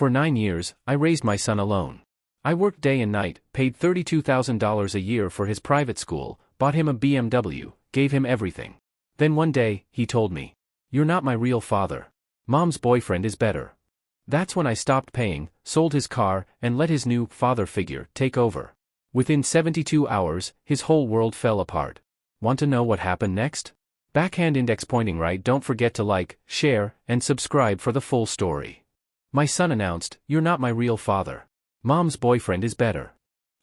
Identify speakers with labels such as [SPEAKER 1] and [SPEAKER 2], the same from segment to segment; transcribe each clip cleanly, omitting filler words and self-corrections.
[SPEAKER 1] For 9 years, I raised my son alone. I worked day and night, paid $32,000 a year for his private school, bought him a BMW, gave him everything. Then one day, he told me, "You're not my real father. Mom's boyfriend is better." That's when I stopped paying, sold his car, and let his new father figure take over. Within 72 hours, his whole world fell apart. Want to know what happened next? Backhand index pointing right. Don't forget to like, share, and subscribe for the full story. My son announced, "You're not my real father. Mom's boyfriend is better."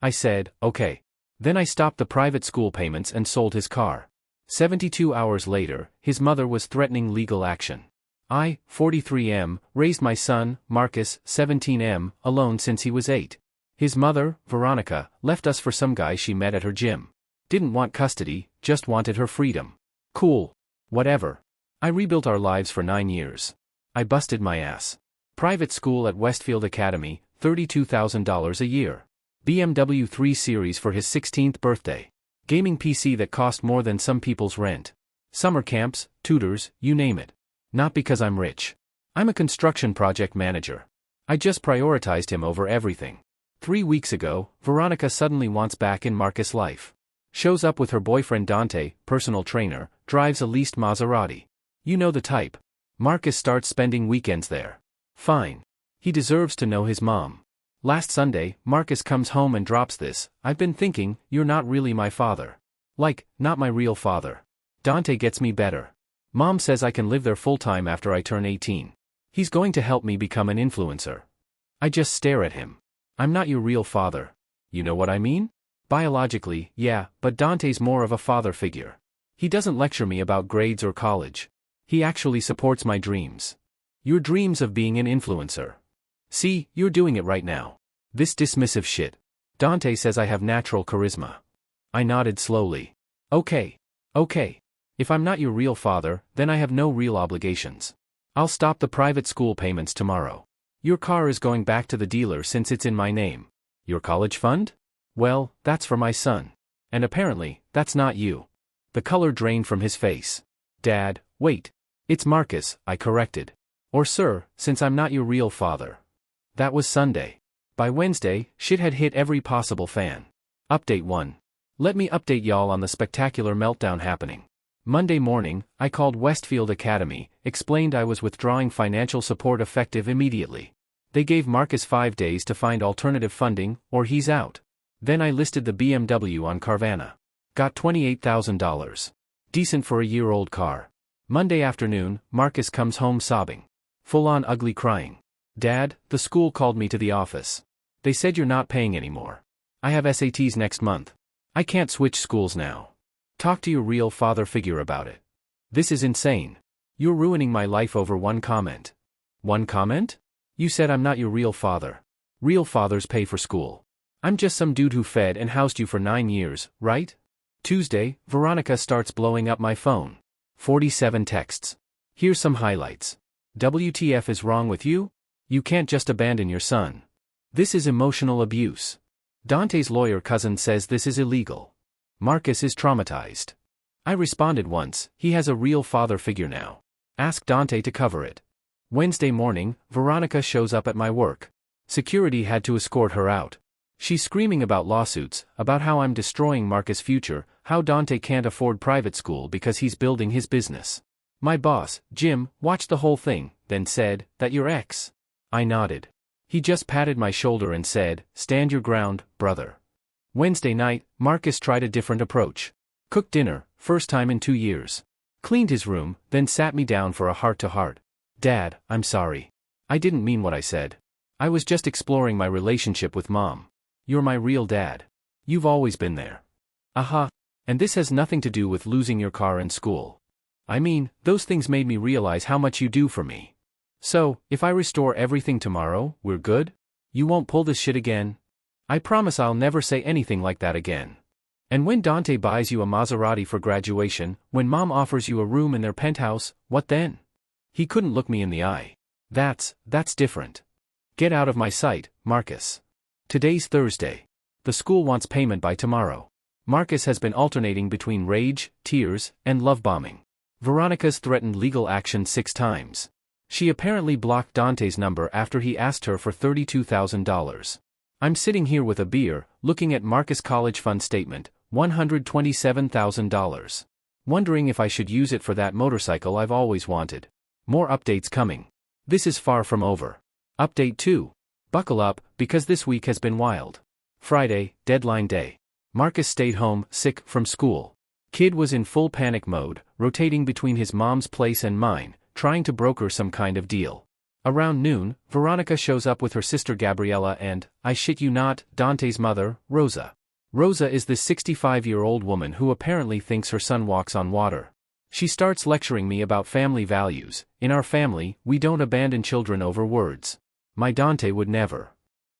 [SPEAKER 1] I said, "Okay." Then I stopped the private school payments and sold his car. 72 hours later, his mother was threatening legal action. I, 43M, raised my son, Marcus, 17M, alone since he was 8. His mother, Veronica, left us for some guy she met at her gym. Didn't want custody, just wanted her freedom. Cool. Whatever. I rebuilt our lives for 9 years. I busted my ass. Private school at Westfield Academy, $32,000 a year. BMW 3 Series for his 16th birthday. Gaming PC that cost more than some people's rent. Summer camps, tutors, you name it. Not because I'm rich. I'm a construction project manager. I just prioritized him over everything. 3 weeks ago, Veronica suddenly wants back in Marcus' life. Shows up with her boyfriend Dante, personal trainer, drives a leased Maserati. You know the type. Marcus starts spending weekends there. Fine. He deserves to know his mom. Last Sunday, Marcus comes home and drops this, "I've been thinking, you're not really my father. Like, not my real father." Dante gets me better. Mom says I can live there full-time after I turn 18. He's going to help me become an influencer. I just stare at him. I'm not your real father. You know what I mean? Biologically, yeah, but Dante's more of a father figure. He doesn't lecture me about grades or college. He actually supports my dreams. Your dreams of being an influencer. See, you're doing it right now. This dismissive shit. Dante says I have natural charisma. I nodded slowly. Okay. If I'm not your real father, then I have no real obligations. I'll stop the private school payments tomorrow. Your car is going back to the dealer since it's in my name. Your college fund? Well, that's for my son. And apparently, that's not you. The color drained from his face. Dad, wait. It's Marcus, I corrected. Or sir, since I'm not your real father. That was Sunday. By Wednesday, shit had hit every possible fan. Update 1. Let me update y'all on the spectacular meltdown happening. Monday morning, I called Westfield Academy, explained I was withdrawing financial support effective immediately. They gave Marcus 5 days to find alternative funding, or he's out. Then I listed the BMW on Carvana. Got $28,000. Decent for a year-old car. Monday afternoon, Marcus comes home sobbing. Full-on ugly crying. "Dad, the school called me to the office. They said you're not paying anymore. I have SATs next month. I can't switch schools now. Talk to your real father figure about it. This is insane. You're ruining my life over one comment." "One comment? You said I'm not your real father. Real fathers pay for school. I'm just some dude who fed and housed you for 9 years, right?" Tuesday, Veronica starts blowing up my phone. 47 texts. Here's some highlights. "WTF is wrong with you? You can't just abandon your son. This is emotional abuse. Dante's lawyer cousin says this is illegal. Marcus is traumatized." I responded once, he has a real father figure now. Ask Dante to cover it. Wednesday morning, Veronica shows up at my work. Security had to escort her out. She's screaming about lawsuits, about how I'm destroying Marcus' future, how Dante can't afford private school because he's building his business. My boss, Jim, watched the whole thing, then said, "That your ex?" I nodded. He just patted my shoulder and said, "Stand your ground, brother." Wednesday night, Marcus tried a different approach. Cooked dinner, first time in 2 years. Cleaned his room, then sat me down for a heart-to-heart. "Dad, I'm sorry. I didn't mean what I said. I was just exploring my relationship with Mom. You're my real dad. You've always been there. Aha. And this has nothing to do with losing your car and school. I mean, those things made me realize how much you do for me. So, if I restore everything tomorrow, we're good? You won't pull this shit again? I promise I'll never say anything like that again. And when Dante buys you a Maserati for graduation, when Mom offers you a room in their penthouse, what then?" He couldn't look me in the eye. That's different. Get out of my sight, Marcus. Today's Thursday. The school wants payment by tomorrow. Marcus has been alternating between rage, tears, and love bombing. Veronica's threatened legal action 6 times. She apparently blocked Dante's number after he asked her for $32,000. I'm sitting here with a beer, looking at Marcus' college fund statement, $127,000. Wondering if I should use it for that motorcycle I've always wanted. More updates coming. This is far from over. Update 2. Buckle up, because this week has been wild. Friday, deadline day. Marcus stayed home, sick, from school. Kid was in full panic mode, rotating between his mom's place and mine, trying to broker some kind of deal. Around noon, Veronica shows up with her sister Gabriella and, I shit you not, Dante's mother, Rosa. Rosa is this 65-year-old woman who apparently thinks her son walks on water. She starts lecturing me about family values. In our family, we don't abandon children over words. My Dante would never.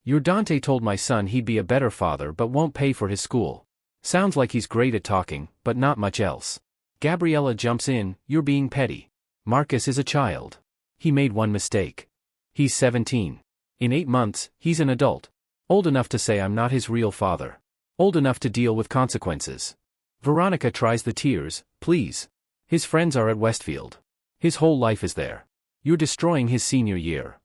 [SPEAKER 1] Your Dante told my son he'd be a better father but won't pay for his school. Sounds like he's great at talking, but not much else. Gabriella jumps in, you're being petty. Marcus is a child. He made one mistake. He's 17. In 8 months, he's an adult. Old enough to say I'm not his real father. Old enough to deal with consequences. Veronica tries the tears, please. His friends are at Westfield. His whole life is there. You're destroying his senior year.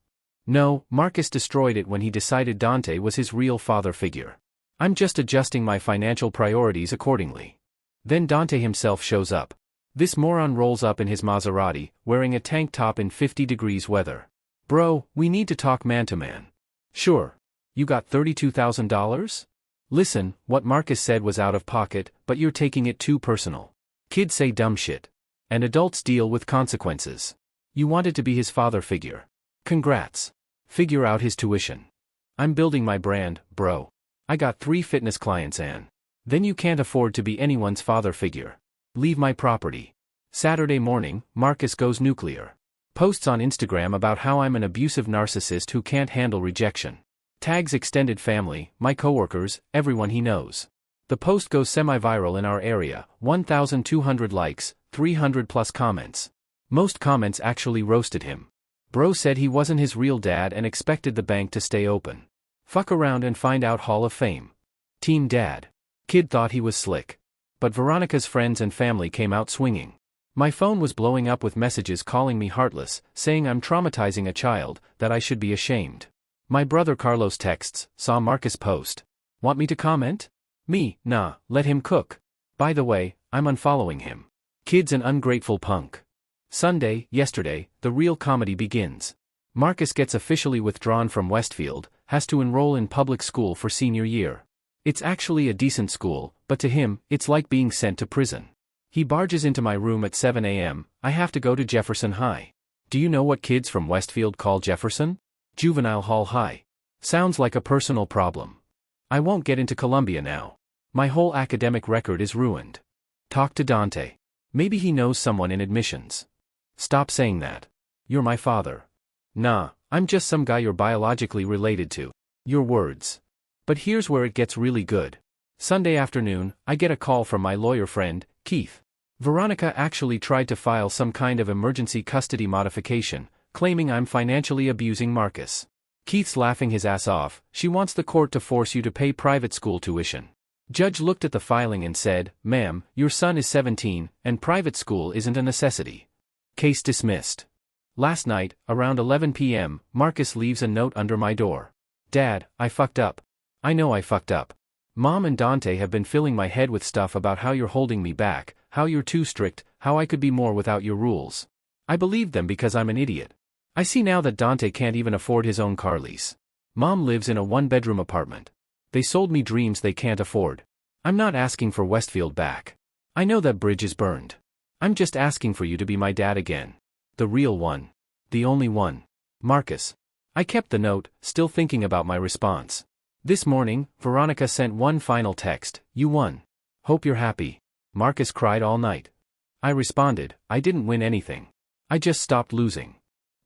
[SPEAKER 1] No, Marcus destroyed it when he decided Dante was his real father figure. I'm just adjusting my financial priorities accordingly. Then Dante himself shows up. This moron rolls up in his Maserati, wearing a tank top in 50 degrees weather. Bro, we need to talk man to man. Sure. You got $32,000? Listen, what Marcus said was out of pocket, but you're taking it too personal. Kids say dumb shit. And adults deal with consequences. You wanted to be his father figure. Congrats. Figure out his tuition. I'm building my brand, bro. I got 3 fitness clients and then you can't afford to be anyone's father figure. Leave my property. Saturday morning, Marcus goes nuclear. Posts on Instagram about how I'm an abusive narcissist who can't handle rejection. Tags extended family, my coworkers, everyone he knows. The post goes semi-viral in our area, 1,200 likes, 300 plus comments. Most comments actually roasted him. Bro said he wasn't his real dad and expected the bank to stay open. Fuck around and find out Hall of Fame. Team Dad. Kid thought he was slick. But Veronica's friends and family came out swinging. My phone was blowing up with messages calling me heartless, saying I'm traumatizing a child, that I should be ashamed. My brother Carlos texts, saw Marcus post. Want me to comment? Me, nah, let him cook. By the way, I'm unfollowing him. Kid's an ungrateful punk. Sunday, yesterday, the real comedy begins. Marcus gets officially withdrawn from Westfield, has to enroll in public school for senior year. It's actually a decent school, but to him, it's like being sent to prison. He barges into my room at 7 a.m., I have to go to Jefferson High. Do you know what kids from Westfield call Jefferson? Juvenile Hall High. Sounds like a personal problem. I won't get into Columbia now. My whole academic record is ruined. Talk to Dante. Maybe he knows someone in admissions. Stop saying that. You're my father. Nah, I'm just some guy you're biologically related to. Your words. But here's where it gets really good. Sunday afternoon, I get a call from my lawyer friend, Keith. Veronica actually tried to file some kind of emergency custody modification, claiming I'm financially abusing Marcus. Keith's laughing his ass off, she wants the court to force you to pay private school tuition. Judge looked at the filing and said, ma'am, your son is 17, and private school isn't a necessity. Case dismissed. Last night, around 11 p.m., Marcus leaves a note under my door. Dad, I fucked up. I know I fucked up. Mom and Dante have been filling my head with stuff about how you're holding me back, how you're too strict, how I could be more without your rules. I believed them because I'm an idiot. I see now that Dante can't even afford his own car lease. Mom lives in a 1-bedroom apartment. They sold me dreams they can't afford. I'm not asking for Westfield back. I know that bridge is burned. I'm just asking for you to be my dad again. The real one. The only one. Marcus. I kept the note, still thinking about my response. This morning, Veronica sent one final text, you won. Hope you're happy. Marcus cried all night. I responded, I didn't win anything. I just stopped losing.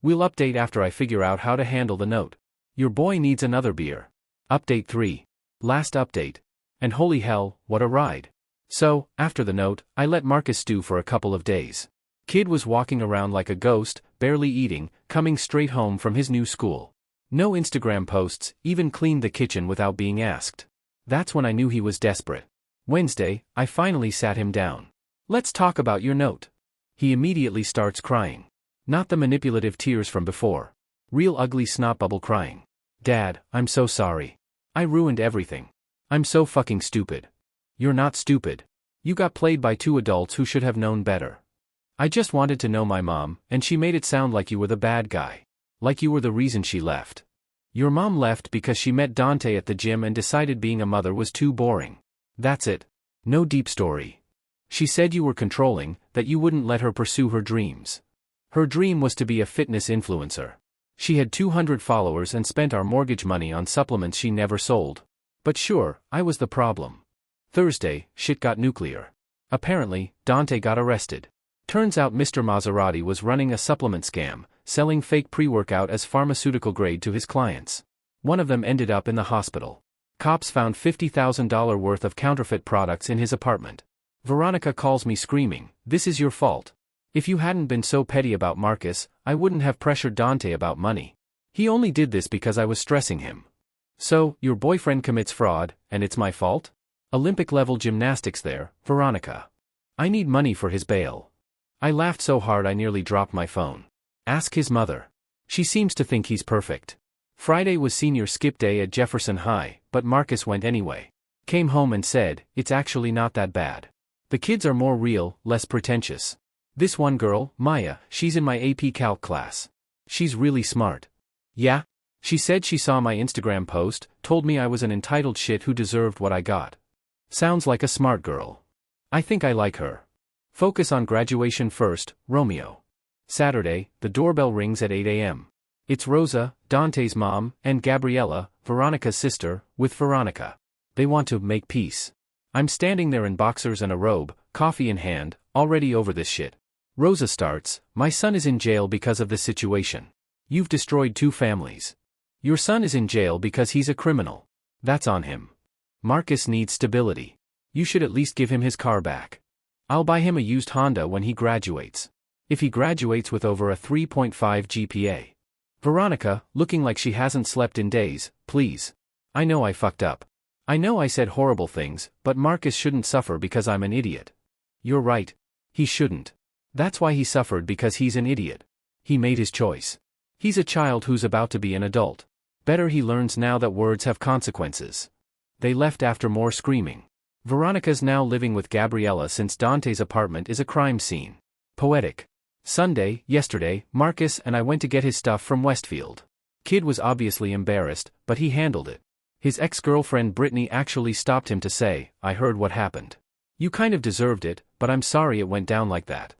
[SPEAKER 1] We'll update after I figure out how to handle the note. Your boy needs another beer. Update 3. Last update. And holy hell, what a ride. So, after the note, I let Marcus stew for a couple of days. Kid was walking around like a ghost, barely eating, coming straight home from his new school. No Instagram posts, even cleaned the kitchen without being asked. That's when I knew he was desperate. Wednesday, I finally sat him down. Let's talk about your note. He immediately starts crying. Not the manipulative tears from before. Real ugly snot bubble crying. Dad, I'm so sorry. I ruined everything. I'm so fucking stupid. You're not stupid. You got played by two adults who should have known better. I just wanted to know my mom, and she made it sound like you were the bad guy. Like you were the reason she left. Your mom left because she met Dante at the gym and decided being a mother was too boring. That's it. No deep story. She said you were controlling, that you wouldn't let her pursue her dreams. Her dream was to be a fitness influencer. She had 200 followers and spent our mortgage money on supplements she never sold. But sure, I was the problem. Thursday, shit got nuclear. Apparently, Dante got arrested. Turns out Mr. Maserati was running a supplement scam, selling fake pre-workout as pharmaceutical grade to his clients. One of them ended up in the hospital. Cops found $50,000 worth of counterfeit products in his apartment. Veronica calls me screaming, "This is your fault. If you hadn't been so petty about Marcus, I wouldn't have pressured Dante about money. He only did this because I was stressing him." So, your boyfriend commits fraud, and it's my fault? Olympic-level gymnastics there, Veronica. I need money for his bail. I laughed so hard I nearly dropped my phone. Ask his mother. She seems to think he's perfect. Friday was senior skip day at Jefferson High, but Marcus went anyway. Came home and said, "It's actually not that bad. The kids are more real, less pretentious. This one girl, Maya, she's in my AP Calc class. She's really smart." Yeah? She said she saw my Instagram post, told me I was an entitled shit who deserved what I got. Sounds like a smart girl. I think I like her. Focus on graduation first, Romeo. Saturday, the doorbell rings at 8 a.m. It's Rosa, Dante's mom, and Gabriella, Veronica's sister, with Veronica. They want to make peace. I'm standing there in boxers and a robe, coffee in hand, already over this shit. Rosa starts, "My son is in jail because of this situation. You've destroyed 2 families. Your son is in jail because he's a criminal. That's on him. Marcus needs stability. You should at least give him his car back. I'll buy him a used Honda when he graduates. If he graduates with over a 3.5 GPA. Veronica, looking like she hasn't slept in days, please. I know I fucked up. I know I said horrible things, but Marcus shouldn't suffer because I'm an idiot." You're right. He shouldn't. That's why he suffered, because he's an idiot. He made his choice. He's a child who's about to be an adult. Better he learns now that words have consequences. They left after more screaming. Veronica's now living with Gabriella since Dante's apartment is a crime scene. Poetic. Sunday, yesterday, Marcus and I went to get his stuff from Westfield. Kid was obviously embarrassed, but he handled it. His ex-girlfriend Brittany actually stopped him to say, "I heard what happened. You kind of deserved it, but I'm sorry it went down like that."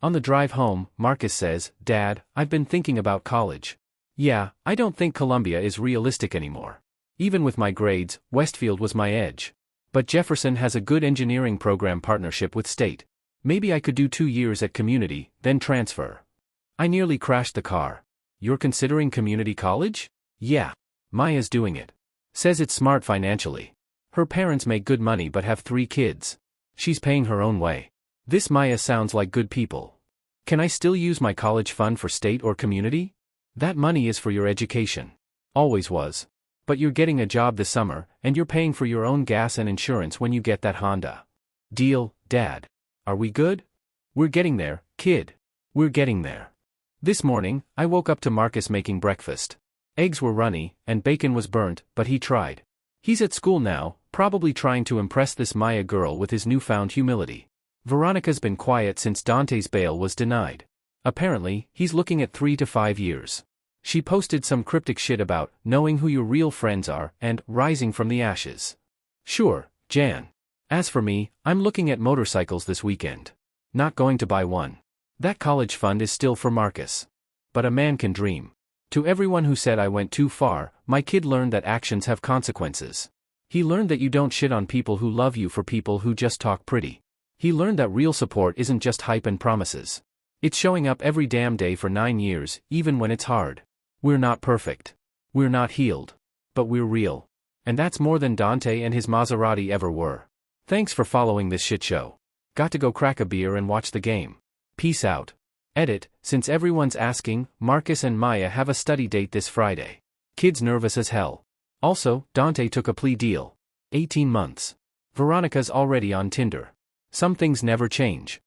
[SPEAKER 1] On the drive home, Marcus says, "Dad, I've been thinking about college. Yeah, I don't think Columbia is realistic anymore. Even with my grades, Westfield was my edge. But Jefferson has a good engineering program partnership with State. Maybe I could do 2 years at community, then transfer." I nearly crashed the car. "You're considering community college?" "Yeah. Maya's doing it. Says it's smart financially. Her parents make good money but have 3 kids. She's paying her own way. This Maya sounds like good people. Can I still use my college fund for State or community? That money is for your education. Always was. But you're getting a job this summer, and you're paying for your own gas and insurance when you get that Honda. Deal, Dad. Are we good? We're getting there, kid. We're getting there." This morning, I woke up to Marcus making breakfast. Eggs were runny, and bacon was burnt, but he tried. He's at school now, probably trying to impress this Maya girl with his newfound humility. Veronica's been quiet since Dante's bail was denied. Apparently, he's looking at 3 to 5 years. She posted some cryptic shit about knowing who your real friends are and rising from the ashes. Sure, Jan. As for me, I'm looking at motorcycles this weekend. Not going to buy one. That college fund is still for Marcus. But a man can dream. To everyone who said I went too far, my kid learned that actions have consequences. He learned that you don't shit on people who love you for people who just talk pretty. He learned that real support isn't just hype and promises. It's showing up every damn day for 9 years, even when it's hard. We're not perfect. We're not healed. But we're real. And that's more than Dante and his Maserati ever were. Thanks for following this shit show. Got to go crack a beer and watch the game. Peace out. Edit, since everyone's asking, Marcus and Maya have a study date this Friday. Kid's nervous as hell. Also, Dante took a plea deal. 18 months. Veronica's already on Tinder. Some things never change.